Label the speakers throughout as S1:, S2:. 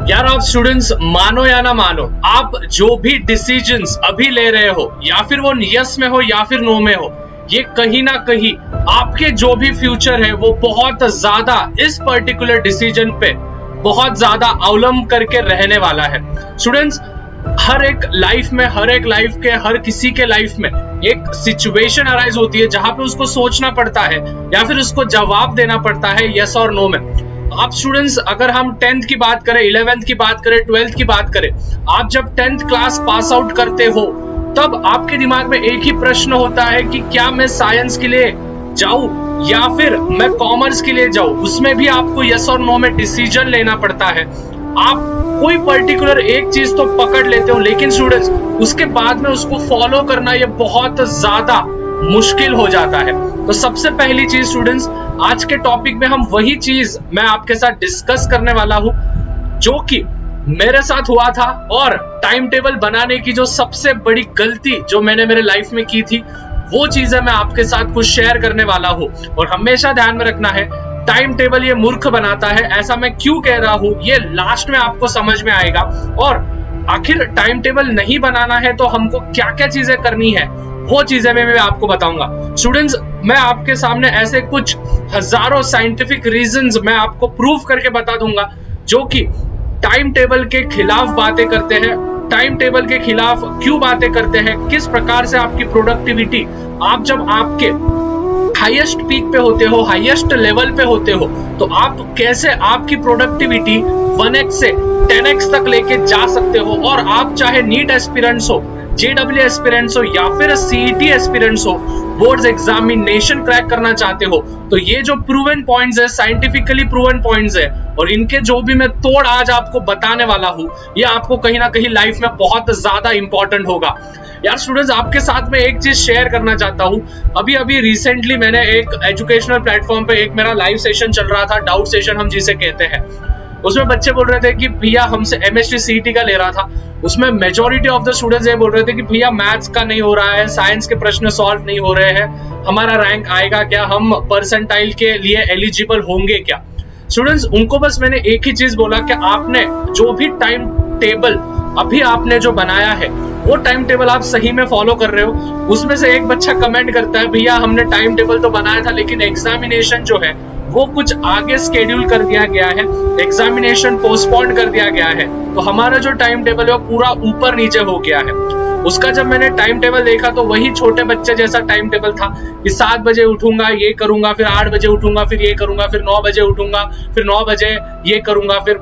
S1: यार आप स्टूडेंट्स मानो या ना मानो, आप जो भी डिसीजंस अभी ले रहे हो, या फिर वो यस में हो या फिर नो में हो, ये कहीं ना कहीं आपके जो भी फ्यूचर है वो बहुत ज्यादा इस पर्टिकुलर डिसीजन पे बहुत ज्यादा अवलंब करके रहने वाला है। स्टूडेंट्स, हर एक लाइफ के हर किसी के लाइफ में एक सिचुएशन अराइज होती है जहां पे उसको सोचना पड़ता है या फिर उसको जवाब देना पड़ता है यस और नो में। आप स्टूडेंट्स, अगर हम 10th की बात करें, 11th की बात करें, 12th की बात करें, आप जब 10th क्लास पास आउट करते हो तब आपके दिमाग में एक ही प्रश्न होता है कि क्या मैं साइंस के लिए जाऊं या फिर मैं कॉमर्स के लिए जाऊं। उसमें भी आपको यस और नो में डिसीजन लेना पड़ता है। आप कोई पर्टिकुलर एक चीज तो पकड़ लेते हो, लेकिन स्टूडेंट्स उसके बाद में उसको फॉलो करना ये बहुत ज्यादा मुश्किल हो जाता है। तो सबसे पहली चीज स्टूडेंट्स, आज के टॉपिक में हम वही चीज मैं आपके साथ डिस्कस करने वाला हूं जो कि मेरे साथ हुआ था, और टाइम टेबल बनाने की जो सबसे बड़ी गलती जो मैंने मेरे लाइफ में की थी वो चीजें मैं आपके साथ कुछ शेयर करने वाला हूं। और हमेशा ध्यान में रखना है, टाइम टेबल ये मूर्ख बनाता है। ऐसा मैं क्यों कह रहा हूं ये लास्ट में आपको समझ में आएगा। और आखिर टाइम टेबल नहीं बनाना है तो हमको क्या क्या चीजें करनी है वो चीजें मैं आपको बताऊंगा। स्टूडेंट्स, मैं आपके सामने ऐसे कुछ हजारों साइंटिफिक रीजंस मैं आपको प्रूव करके बता दूंगा जो कि टाइम टेबल के खिलाफ बातें करते हैं। टाइम टेबल के खिलाफ क्यों बातें करते हैं, किस प्रकार से आपकी प्रोडक्टिविटी, आप जब आपके हाईएस्ट पीक पे होते हो, हाईएस्ट लेवल पे होते हो, तो आप कैसे आपकी प्रोडक्टिविटी 1x से 10x तक लेके जा सकते हो। और आप चाहे नीट एस्पिरेंट्स हो, जेडब्ल्यू एस्पिरेंट्स हो या फिर सीईटी एस्पिरेंट्स हो, बोर्ड्स एग्जामिनेशन क्रैक करना चाहते हो, तो ये जो प्रूवन पॉइंट्स है, साइंटिफिकली प्रूवन पॉइंट्स है, और इनके जो भी मैं तोड़ आज आपको बताने वाला हूं, ये आपको कहीं ना कहीं लाइफ में बहुत ज्यादा इंपॉर्टेंट होगा। यार स्टूडेंट्स, आपके साथ में एक चीज शेयर करना चाहता हूं। अभी रिसेंटली मैंने एक एजुकेशनल प्लेटफॉर्म पे एक मेरा लाइव सेशन चल रहा था, डाउट सेशन हम जिसे कहते हैं। उसमें बच्चे बोल रहे थे कि भैया हमसे एमएसटी सीईटी का ले रहा था, उसमें मेजॉरिटी ऑफ द स्टूडेंट्स ये बोल रहे थे कि भैया मैथ्स का नहीं हो रहा है, साइंस के प्रश्न सॉल्व नहीं हो रहे हैं, हमारा रैंक आएगा क्या, हम परसेंटाइल के लिए एलिजिबल होंगे क्या। स्टूडेंट्स, उनको बस मैंने एक ही चीज बोला कि आपने जो भी टाइम टेबल अभी आपने जो बनाया है वो टाइम टेबल आप सही में फॉलो कर रहे हो। उसमें से एक बच्चा कमेंट करता है, भैया हमने टाइम टेबल तो बनाया था लेकिन एग्जामिनेशन जो है वो कुछ आगे स्केड्यूल कर दिया गया है, एग्जामिनेशन पोस्टपोन कर दिया गया है, तो हमारा जो टाइम टेबल है वो पूरा ऊपर नीचे हो गया है। उसका जब मैंने टाइम टेबल देखा तो वही छोटे बच्चे जैसा टाइम टेबल था कि 7 बजे उठूंगा, ये करूंगा, फिर 8 बजे उठूंगा, फिर ये करूंगा, फिर 9 बजे उठूंगा, फिर 9 बजे ये करूंगा, फिर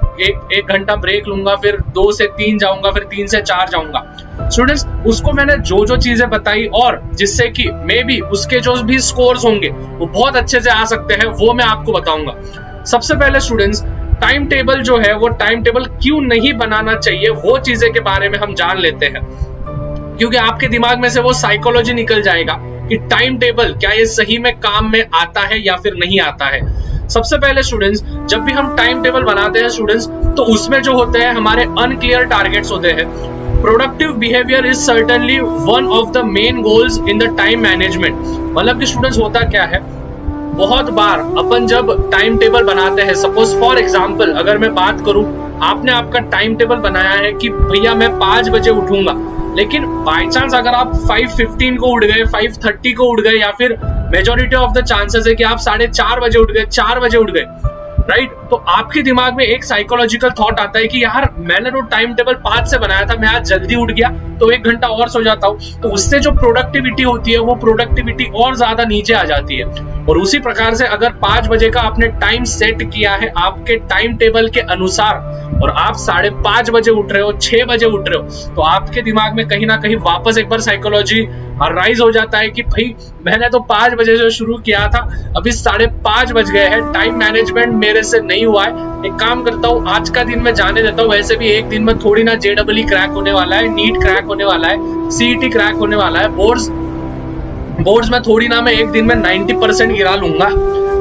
S1: एक घंटा ब्रेक लूंगा, फिर 2 से 3 जाऊंगा, फिर 3 से 4 जाऊंगा। स्टूडेंट्स, उसको मैंने जो चीजें बताई और जिससे कि मे बी उसके जो भी स्कोर्स होंगे वो बहुत अच्छे से आ सकते हैं, वो मैं आपको बताऊंगा। सबसे पहले स्टूडेंट्स, टाइम टेबल जो है वो टाइम टेबल क्यों नहीं बनाना चाहिए वो चीजें के बारे में हम जान लेते हैं, क्योंकि आपके दिमाग में से वो साइकोलॉजी निकल जाएगा कि टाइम टेबल क्या ये सही में काम में आता है या फिर नहीं आता है। सबसे पहले स्टूडेंट्स, जब भी हम टाइम टेबल बनाते हैं स्टूडेंट्स, तो उसमें जो होते हैं हमारे अनक्लियर टारगेट्स होते हैं। Productive behaviour is certainly one of the main goals in the time management. मतलब कि स्टूडेंट्स होता क्या है, बहुत बार अपन जब टाइम टेबल बनाते हैं, सपोज फॉर एग्जांपल अगर मैं बात करूं, आपने आपका टाइम टेबल बनाया है कि भैया मैं 5 बजे उठूंगा, लेकिन बाय चांस अगर आप 5:15 को उठ गए, 5:30 को उठ गए, या फिर मेजॉरिटी ऑफ द चांसेस है कि आप 4:30 बजे उठ गए, 4 बजे उठ गए, राइट, तो आपके दिमाग में एक साइकोलॉजिकल थॉट आता है कि यार मैंने तो टाइम टेबल 5 से बनाया था, मैं आज जल्दी उठ गया तो 1 घंटा और सो जाता हूँ, तो उससे जो प्रोडक्टिविटी होती है वो प्रोडक्टिविटी और ज्यादा नीचे आ जाती है। और उसी प्रकार से अगर 5 बजे का आपने टाइम सेट किया है आपके टाइम टेबल के अनुसार और आप 5:30 बजे उठ रहे हो, 6 बजे उठ रहे हो, तो आपके दिमाग में कहीं ना कहीं वापस एक बार साइकोलॉजी राइज हो जाता है कि भाई मैंने तो 5 बजे से शुरू किया था, अभी 5:30 बज गए हैं, टाइम मैनेजमेंट मेरे से नहीं हुआ है, एक काम करता हूँ आज का दिन मैं जाने देता हूँ, वैसे भी एक दिन में थोड़ी ना जेडब्ल्यू क्रैक होने वाला है, नीट क्रैक होने वाला है, सीईटी क्रैक होने वाला है, बोर्ड्स में थोड़ी ना मैं एक दिन में 90% गिरा लूंगा,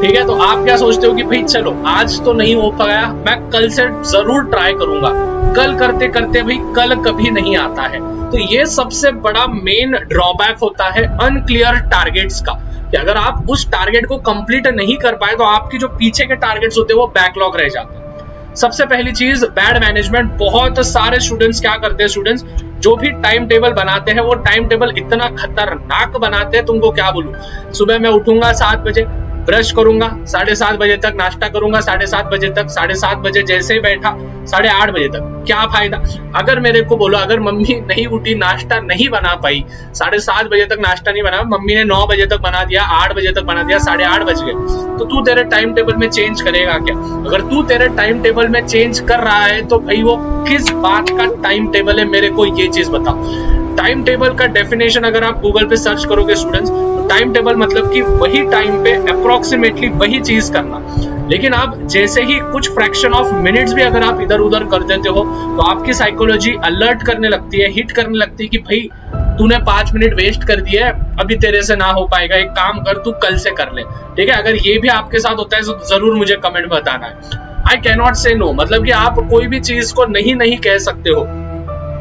S1: ठीक है। तो आप क्या सोचते हो कि भाई चलो आज तो नहीं हो पाया, मैं कल से जरूर ट्राई करूंगा, कल करते करते भाई कल कभी नहीं आता है। तो ये सबसे बड़ा मेन ड्रॉबैक होता है अनक्लियर टारगेट्स का, कि अगर आप उस टारगेट को कंप्लीट नहीं कर पाए तो आपकी जो पीछे के टारगेट्स होते हैं वो बैकलॉग रह जाते हैं। सबसे पहली चीज बैड मैनेजमेंट। बहुत सारे स्टूडेंट्स क्या करते हैं, स्टूडेंट्स जो भी टाइम टेबल बनाते हैं वो टाइम टेबल इतना खतरनाक बनाते हैं, तुमको क्या बोलूं। सुबह मैं उठूंगा 7 बजे, ब्रश करूंगा, 7:30 बजे तक नाश्ता करूंगा, 7:30 बजे तक, 7:30 बजे जैसे ही बैठा 8:30 बजे तक। क्या फायदा? अगर मेरे को बोलो, अगर मम्मी नहीं उठी, नाश्ता नहीं बना पाई, 7:30 बजे तक नाश्ता नहीं बना, मम्मी ने 9 बजे तक बना दिया, 8 बजे तक बना दिया, 8:30 बज गए, तो तू तेरे टाइम टेबल में चेंज करेगा क्या? अगर तू तेरे टाइम टेबल में चेंज कर रहा है तो भाई वो किस बात का टाइम टेबल है, मेरे को ये चीज बताओ। टाइम टेबल का डेफिनेशन अगर आप गूगल पे सर्च करोगे स्टूडेंट्स, तो टाइम टेबल मतलब कि वही टाइम पे अप्रोक्सीमेटली वही चीज करना। लेकिन आप जैसे ही कुछ फ्रैक्शन ऑफ मिनट्स भी अगर आप इधर उधर कर देते हो तो आपकी साइकोलॉजी अलर्ट करने लगती है, हिट करने लगती है कि भाई तूने 5 मिनट वेस्ट कर दिए, अभी तेरे से ना हो पाएगा, एक काम कर, तू कल से कर ले। ठीक है, अगर ये भी आपके साथ होता है तो जरूर मुझे कमेंट में बताना है। आई कैन नॉट से नो, मतलब कि आप कोई भी चीज को नहीं कह सकते हो।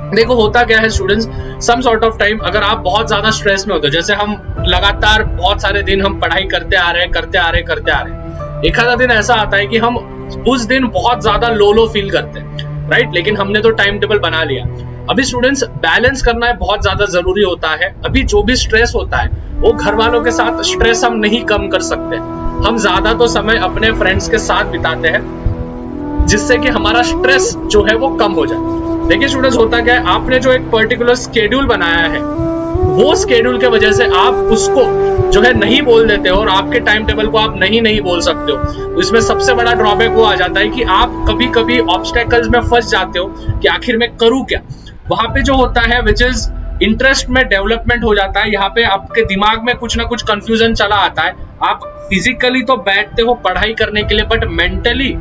S1: देखो होता क्या है students, some sort of time अगर आप बहुत ज्यादा स्ट्रेस में होते हो, जैसे हम लगातार बहुत सारे दिन हम पढ़ाई करते आ रहे हैं, एक आधा दिन ऐसा आता है कि हम उस दिन बहुत ज्यादा लो फील करते हैं, राइट? लेकिन हमने तो टाइम टेबल बना लिया। अभी स्टूडेंट्स बैलेंस करना है बहुत ज्यादा जरूरी होता है। अभी जो भी स्ट्रेस होता है वो घर वालों के साथ स्ट्रेस हम नहीं कम कर सकते, हम ज्यादा तो समय अपने फ्रेंड्स के साथ बिताते हैं जिससे कि हमारा स्ट्रेस जो है वो कम हो जाए। देखिए स्टूडेंट्स, होता क्या है, आपने जो एक पर्टिकुलर स्केड्यूल बनाया है वो स्केड्यूल के वजह से आप उसको जो है नहीं बोल देते हो और आपके टाइम टेबल को आप नहीं बोल सकते हो। तो इसमें सबसे बड़ा ड्रॉबैक वो आ जाता है कि आप कभी कभी ऑब्स्टेकल्स में फंस जाते हो कि आखिर में करूं क्या। वहां पे जो होता है विच इज इंटरेस्ट में डेवलपमेंट हो जाता है, यहाँ पे आपके दिमाग में कुछ ना कुछ कंफ्यूजन चला आता है। आप फिजिकली तो बैठते हो पढ़ाई करने के लिए, but mentally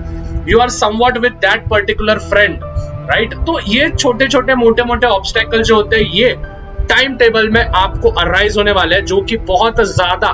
S1: you are somewhat with that particular friend, right? तो ये छोटे छोटे मोटे मोटे ऑब्स्टेकल जो होते हैं ये टाइम टेबल में आपको अराइज होने वाले हैं, जो कि बहुत ज्यादा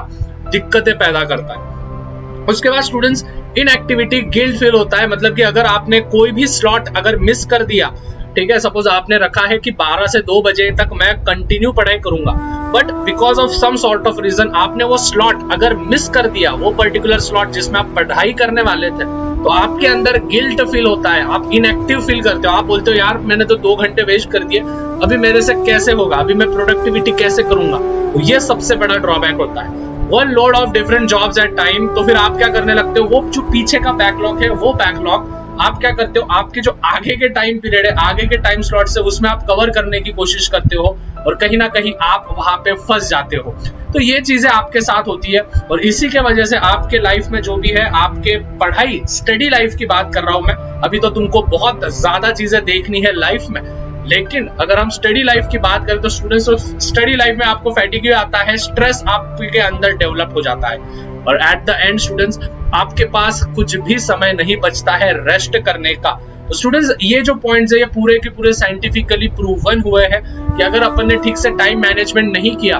S1: दिक्कतें पैदा करता है। उसके बाद स्टूडेंट्स, इनएक्टिविटी गिल्ट फील होता है, मतलब कि अगर आपने कोई भी स्लॉट अगर मिस कर दिया, ठीक है, सपोज आपने रखा है कि 12 से 2 बजे तक मैं कंटिन्यू पढ़ाई करूंगा, but because of some sort of reason आपने वो स्लॉट अगर मिस कर दिया, वो पर्टिकुलर स्लॉट जिसमें आप पढ़ाई करने वाले थे, तो आपके अंदर गिल्ट फील होता है, आप इनएक्टिव फील करते हो, आप बोलते हो यार मैंने तो 2 घंटे वेस्ट कर दिए, अभी मेरे से कैसे होगा, अभी मैं प्रोडक्टिविटी कैसे करूंगा। तो ये सबसे बड़ा ड्रॉबैक होता है। One load of different jobs at time, तो फिर आप क्या करने लगते हो, वो जो पीछे का बैकलॉग है वो बैकलॉग आप क्या करते हो, आपके जो आगे के टाइम पीरियड है, आगे के टाइम स्लॉट से उसमें आप कवर करने की कोशिश करते हो और कहीं ना कहीं आप वहां पे फंस जाते हो। तो ये चीजें आपके साथ होती है और इसी के वजह से आपके लाइफ में जो भी है, आपके पढ़ाई स्टडी लाइफ की बात कर रहा हूं मैं, अभी तो तुमको बहुत ज्यादा चीजें देखनी है लाइफ में, लेकिन अगर हम स्टडी लाइफ की बात करें तो स्टूडेंट्स, स्टडी लाइफ में आपको फैटिग आता है, स्ट्रेस आपके अंदर डेवलप हो जाता है और एट द एंड स्टूडेंट्स आपके पास कुछ भी समय नहीं बचता है रेस्ट करने का। तो स्टूडेंट्स ये जो पॉइंट्स है ये पूरे के पूरे साइंटिफिकली प्रूवन हुए हैं कि अगर अपन ने ठीक से टाइम मैनेजमेंट नहीं किया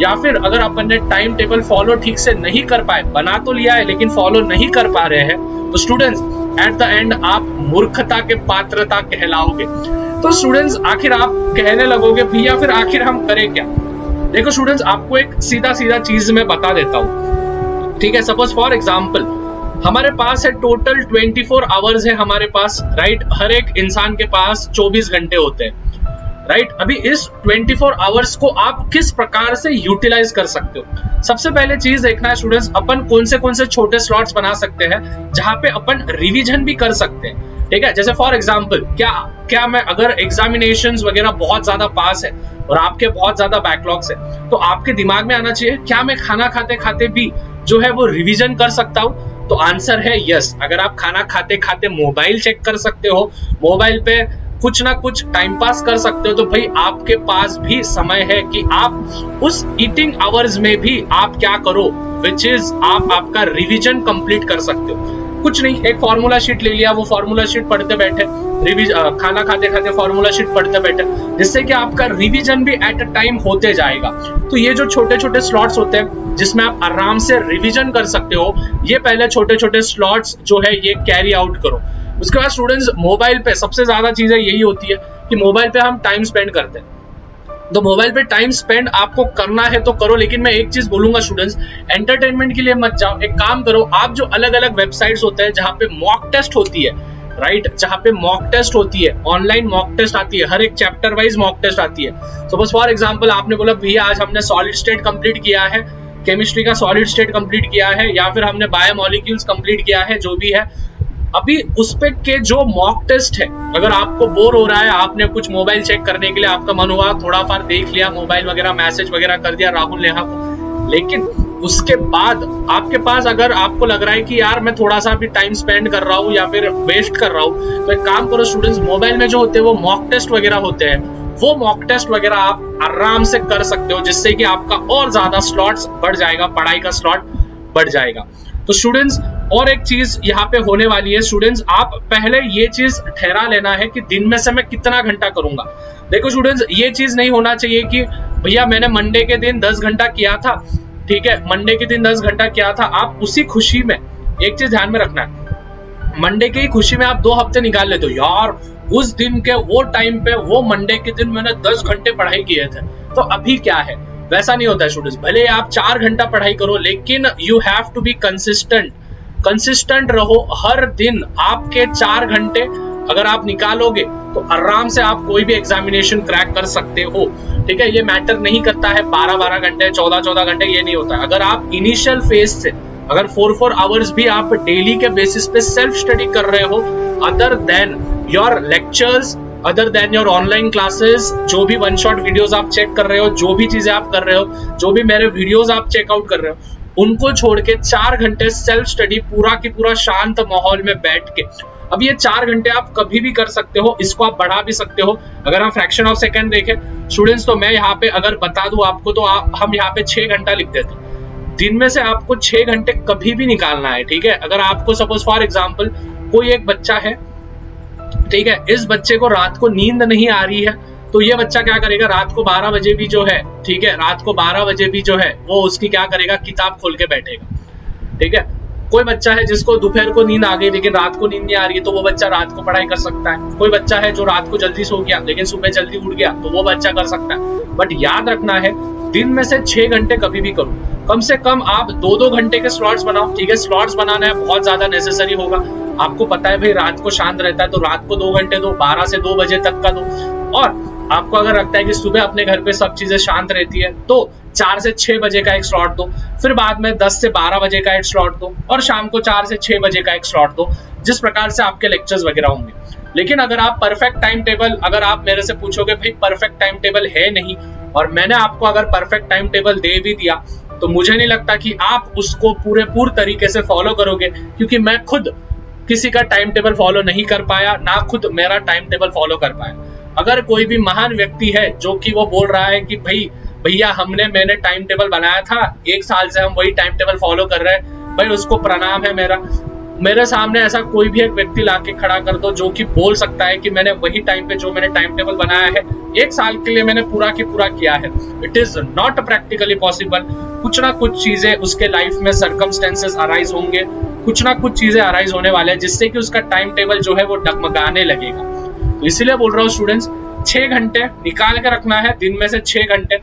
S1: या फिर अगर अपन ने टाइम टेबल फॉलो ठीक से नहीं कर पाए, बना तो लिया है लेकिन फॉलो नहीं कर पा रहे हैं, तो स्टूडेंट्स एट द एंड आप मूर्खता के पात्रता कहलाओगे। तो स्टूडेंट्स आखिर आप कहने लगोगे भैया फिर आखिर हम करें क्या? देखो स्टूडेंट्स, आपको एक सीधा चीज मैं बता देता हूँ, ठीक है। सपोज फॉर एग्जाम्पल हमारे पास है टोटल 24 आवर्स है हमारे पास, राइट? हर एक इंसान के पास 24 घंटे होते हैं, राइट? अभी इस 24 आवर्स को आप किस प्रकार से यूटिलाइज कर सकते हो? सबसे पहले चीज देखना है स्टूडेंट्स, अपन कौन से छोटे स्लॉट्स बना सकते हैं जहां पे अपन रिवीजन भी कर सकते हैं, ठीक है? जैसे फॉर एग्जाम्पल क्या मैं अगर एग्जामिनेशंस वगैरह बहुत ज्यादा पास है और आपके बहुत ज्यादा बैकलॉग्स है, तो आपके दिमाग में आना चाहिए क्या मैं खाना खाते खाते भी जो है वो रिवीजन कर सकता हूं? तो आंसर है यस। अगर आप खाना खाते खाते मोबाइल चेक कर सकते हो, मोबाइल पे कुछ ना कुछ टाइम पास कर सकते हो, तो भाई आपके पास भी समय है कि आप उस ईटिंग आवर्स में भी आप क्या करो, विच इज आप आपका रिवीजन कंप्लीट कर सकते हो। कुछ नहीं, एक फॉर्मूला शीट ले लिया, वो फॉर्मूला शीट पढ़ते बैठे, खाना खाते खाते फॉर्मूला शीट पढ़ते बैठे, जिससे कि आपका रिवीजन भी एट अ टाइम होते जाएगा। तो ये जो छोटे छोटे स्लॉट्स होते हैं जिसमें आप आराम से रिवीजन कर सकते हो, ये पहले छोटे छोटे स्लॉट्स जो है ये कैरी आउट करो। उसके बाद स्टूडेंट्स मोबाइल पे सबसे ज्यादा चीजें यही होती है कि मोबाइल पे हम टाइम स्पेंड करते हैं, तो मोबाइल पे टाइम स्पेंड आपको करना है तो करो, लेकिन मैं एक चीज बोलूंगा स्टूडेंट्स, एंटरटेनमेंट के लिए मत जाओ। एक काम करो, आप जो अलग अलग वेबसाइट्स होते हैं जहां पे मॉक टेस्ट होती है, राइट, जहाँ पे मॉक टेस्ट होती है, ऑनलाइन मॉक टेस्ट आती है, हर एक चैप्टर वाइज मॉक टेस्ट आती है। सपोज फॉर एग्जांपल आपने बोला भैया आज हमने सॉलिड स्टेट कंप्लीट किया है, केमिस्ट्री का सॉलिड स्टेट कंप्लीट किया है, या फिर हमने बायोमोलिक्यूल्स कंप्लीट किया है, जो भी है, अभी उस पे के जो मॉक टेस्ट है, अगर आपको बोर हो रहा है, आपने कुछ मोबाइल चेक करने के लिए आपका मन हुआ, थोड़ा फार देख लिया मोबाइल वगैरह, मैसेज वगैरह कर दिया राहुल नेहा को, लेकिन उसके बाद आपके पास अगर आपको लग रहा है कि यार मैं थोड़ा सा भी टाइम स्पेंड कर रहा हूँ या फिर वेस्ट कर रहा हूँ, तो एक काम करो स्टूडेंट्स, मोबाइल में जो होते हैं वो मॉक टेस्ट वगैरह होते हैं, वो मॉक टेस्ट वगैरह आप आराम से कर सकते हो, जिससे कि आपका और ज्यादा स्लॉट्स बढ़ जाएगा, पढ़ाई का स्लॉट बढ़ जाएगा। तो स्टूडेंट्स और एक चीज यहाँ पे होने वाली है स्टूडेंट्स, आप पहले ये चीज ठहरा लेना है कि दिन में से मैं कितना घंटा करूंगा। देखो स्टूडेंट्स, ये चीज नहीं होना चाहिए कि भैया मैंने मंडे के दिन 10 घंटा किया था, ठीक है, मंडे के दिन 10 घंटा किया था, आप उसी खुशी में, एक चीज ध्यान में रखना है, मंडे की खुशी में आप 2 हफ्ते निकाल लेते हो, यार उस दिन के वो टाइम पे वो मंडे के दिन मैंने 10 घंटे पढ़ाई किए थे, तो अभी क्या है, वैसा नहीं होता है स्टूडेंट्स। भले आप 4 घंटा पढ़ाई करो, लेकिन you have to be consistent रहो, हर दिन आपके 4 घंटे अगर आप निकालोगे तो आराम से आप कोई भी एग्जामिनेशन क्रैक कर सकते हो, ठीक है। ये मैटर नहीं करता है 12-12 घंटे, 14-14 घंटे, ये नहीं होता है। अगर आप इनिशियल फेज से अगर 4-4 आवर्स भी आप डेली के बेसिस पे सेल्फ स्टडी कर रहे हो, other than your lectures, other than your online classes, जो भी 1 शॉट वीडियोस आप चेक कर रहे हो, जो भी चीजें आप कर रहे हो, जो भी मेरे वीडियोस आप चेकआउट कर रहे हो, उनको छोड़ के 4 घंटे सेल्फ स्टडी पूरा की पूरा शांत माहौल में बैठ के, अब ये 4 घंटे आप कभी भी कर सकते हो, इसको आप बढ़ा भी सकते हो। अगर हम फ्रैक्शन ऑफ सेकंड देखें स्टूडेंट्स, तो मैं यहाँ पे अगर बता दूं आपको, तो हम यहाँ पे 6 घंटा लिख देते, दिन में से आपको 6 घंटे कभी भी निकालना है, ठीक है। अगर आपको सपोज फॉर एग्जाम्पल कोई एक बच्चा है, ठीक है, इस बच्चे को रात को नींद नहीं आ रही है, तो ये बच्चा क्या करेगा, रात को 12 बजे भी जो है, ठीक है, रात को 12 बजे भी जो है वो उसकी क्या करेगा, किताब खोल के बैठेगा, ठीक है। कोई बच्चा है जिसको दोपहर को नींद आ गई लेकिन रात को नींद नहीं आ रही है, तो वो बच्चा रात को पढ़ाई कर सकता है। कोई बच्चा है जो रात को जल्दी सो गया लेकिन सुबह जल्दी उठ गया, तो वो बच्चा कर सकता है। बट याद रखना है, दिन में से 6 घंटे कभी भी करो, कम से कम आप 2-2 घंटे के स्लॉट्स बनाओ, ठीक है। स्लॉट्स बनाना है बहुत ज्यादा नेसेसरी होगा, आपको पता है भाई रात को शांत रहता है, तो रात को 2 घंटे दो, 12 से 2 बजे तक का दो। और आपको अगर लगता है कि सुबह अपने घर पे सब चीजें शांत रहती है, तो 4 से 6 बजे का एक स्लॉट दो, फिर बाद में 10 से 12 बजे का एक स्लॉट दो, और शाम को 4 से 6 बजे का एक स्लॉट दो, जिस प्रकार से आपके लेक्चर्स वगैरह होंगे। लेकिन अगर आप परफेक्ट टाइम टेबल, अगर आप मेरे से पूछोगे भाई परफेक्ट टाइम टेबल है नहीं, और मैंने आपको अगर परफेक्ट टाइम टेबल दे भी दिया, तो मुझे नहीं लगता कि आप उसको पूरे तरीके से फॉलो करोगे, क्योंकि मैं खुद किसी का टाइम टेबल फॉलो नहीं कर पाया, ना खुद मेरा टाइम टेबल फॉलो कर पाया। अगर कोई भी महान व्यक्ति है जो कि वो बोल रहा है कि भैया मैंने टाइम टेबल बनाया था, 1 साल से हम वही टाइम टेबल फॉलो कर रहे हैं, भाई उसको प्रणाम है मेरा। मेरे सामने ऐसा कोई भी एक व्यक्ति लाके खड़ा कर दो जो कि बोल सकता है कि मैंने वही टाइम पे जो मैंने टाइम टेबल बनाया है 1 साल के लिए मैंने पूरा की पूरा किया है। It is not practically possible. कुछ ना कुछ चीजें उसके लाइफ में सर्कमस्टेंसेस अराइज होंगे, कुछ ना कुछ चीजें अराइज होने वाले हैं जिससे कि उसका टाइम टेबल जो है वो डगमगाने लगेगा। तो इसीलिए बोल रहा हूँ स्टूडेंट्स, 6 घंटे निकाल के रखना है, दिन में से 6 घंटे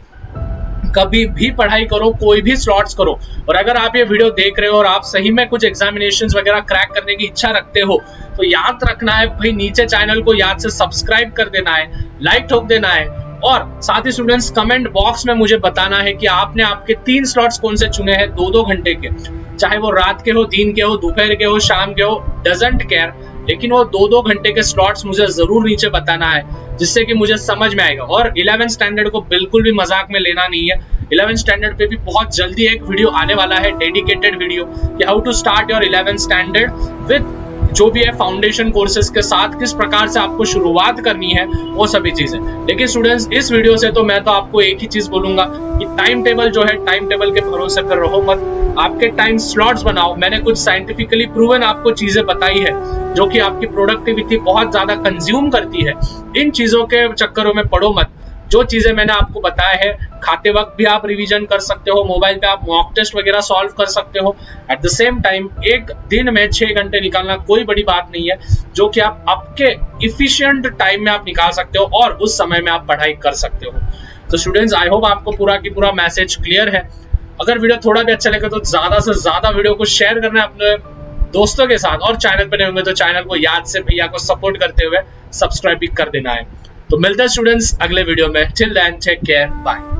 S1: कभी भी पढ़ाई करो, कोई भी स्लॉट्स करो। और अगर आप ये वीडियो देख रहे हो और आप सही में कुछ एग्जामिनेशंस वगैरह क्रैक करने की इच्छा रखते हो, तो याद रखना है भाई, नीचे चैनल को याद से सब्सक्राइब कर देना है, लाइक ठोक देना है, और साथ ही स्टूडेंट्स कमेंट बॉक्स में मुझे बताना है कि आपने आपके 3 स्लॉट्स कौन से चुने हैं 2-2 घंटे के, चाहे वो रात के हो, दिन के हो, दोपहर के हो, शाम के हो, डजंट केयर, लेकिन वो 2-2 घंटे के स्लॉट्स मुझे जरूर नीचे बताना है, जिससे कि मुझे समझ में आएगा। और 11th स्टैंडर्ड को बिल्कुल भी मजाक में लेना नहीं है। 11th स्टैंडर्ड पे भी बहुत जल्दी एक वीडियो आने वाला है, डेडिकेटेड वीडियो, कि how to start your 11th standard with जो भी है फाउंडेशन कोर्सेज के साथ, किस प्रकार से आपको शुरुआत करनी है, वो सभी चीजें। लेकिन स्टूडेंट्स, इस वीडियो से तो मैं तो आपको एक ही चीज बोलूंगा कि टाइम टेबल जो है, टाइम टेबल के भरोसे पर रहो मत, आपके टाइम स्लॉट्स बनाओ। मैंने कुछ साइंटिफिकली प्रूवन आपको चीजें बताई है जो कि आपकी प्रोडक्टिविटी बहुत ज्यादा कंज्यूम करती है। इन चीजों के चक्करों में पड़ो मत। जो चीजें मैंने आपको बताया है, खाते वक्त भी आप रिवीजन कर सकते हो, मोबाइल पे आप मॉक टेस्ट वगैरह सॉल्व कर सकते हो। एट द सेम टाइम एक दिन में 6 घंटे निकालना कोई बड़ी बात नहीं है, जो कि आप आपके इफिशिएंट टाइम में आप निकाल सकते हो और उस समय में आप पढ़ाई कर सकते हो। तो स्टूडेंट्स, आई होप आपको पूरा की पूरा मैसेज क्लियर है। अगर वीडियो थोड़ा भी अच्छा लगे तो ज्यादा से ज्यादा वीडियो को शेयर करना अपने दोस्तों के साथ, और चैनल पर नए होंगे तो चैनल को याद से भैया को सपोर्ट करते हुए सब्सक्राइब भी कर देना है। तो मिलते हैं स्टूडेंट्स अगले वीडियो में। Till then take care, bye.